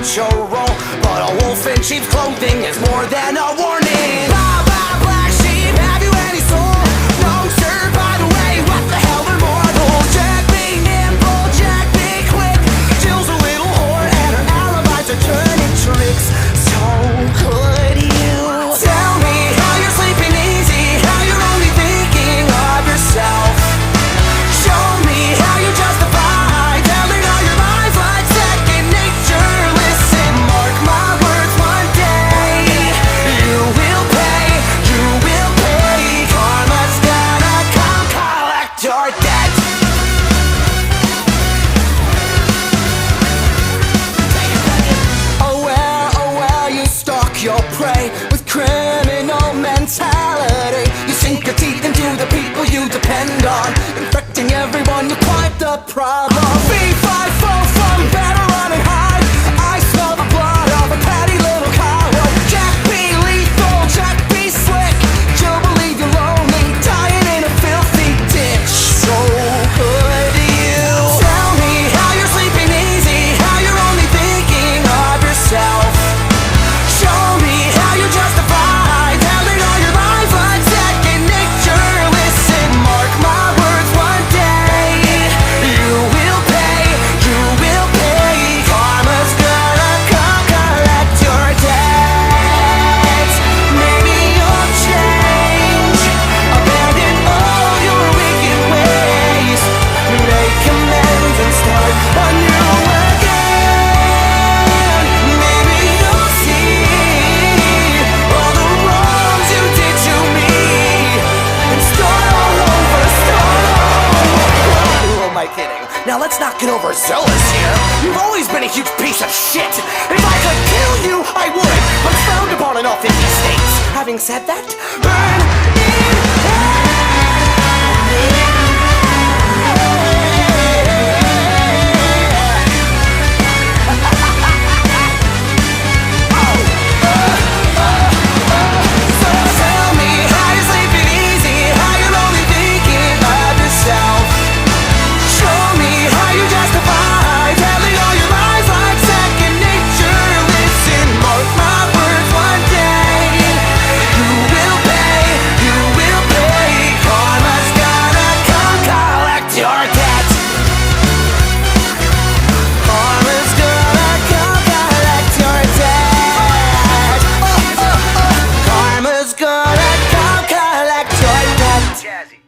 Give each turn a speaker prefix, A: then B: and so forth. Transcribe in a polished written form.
A: macho role, but a wolf in sheep's clothing is more than a warning. Blah, blah, black sheep, have you any soul? No, sir, by the way, what the hell are mortals? Jack be nimble, Jack be quick. Jill's a little whore and her alibis are turning tricks. So could you tell me how you're sleeping easy, how you're only thinking of yourself? Show me how you justify telling all your lies like second nature. Listen, mark my words, one day you will pay, you will pay. Karma's gonna come collect your debt. Oh well, you stalk your prey with criminal mentality. You sink your teeth into the people you depend on, infecting everyone, you're quite the problem. B5-4 from better run and hide. I smell the blood of a petty little coward. Jack be lethal, Jack be slick. You'll believe you're lonely, dying in a filthy ditch. So could you tell me how you're sleeping easy, how you're only thinking of yourself? Show me how you justify telling all your lies like second nature. Listen, mark my words, one day you will pay, you will pay. Karma's gonna come collect your debt. Maybe you'll change, abandon all your wicked ways, make amends and start anew again. Maybe you'll see all the wrongs you did to me and start all over, start all over. Who am I kidding? Now let's not get overzealous here. You've always been a huge piece of shit. If I could kill you, I would, but it's frowned upon in all 50 states. Having said that, burn in hell. So tell me how you're sleeping easy, how you're only thinking of yourself. Show me how you justify telling all your lies like second nature. Listen, mark my words, one day you will pay, you will pay. Karma's gonna come collect your debt. Karma's gonna come collect your debt. Karma's gonna come collect your debt. Jazzy.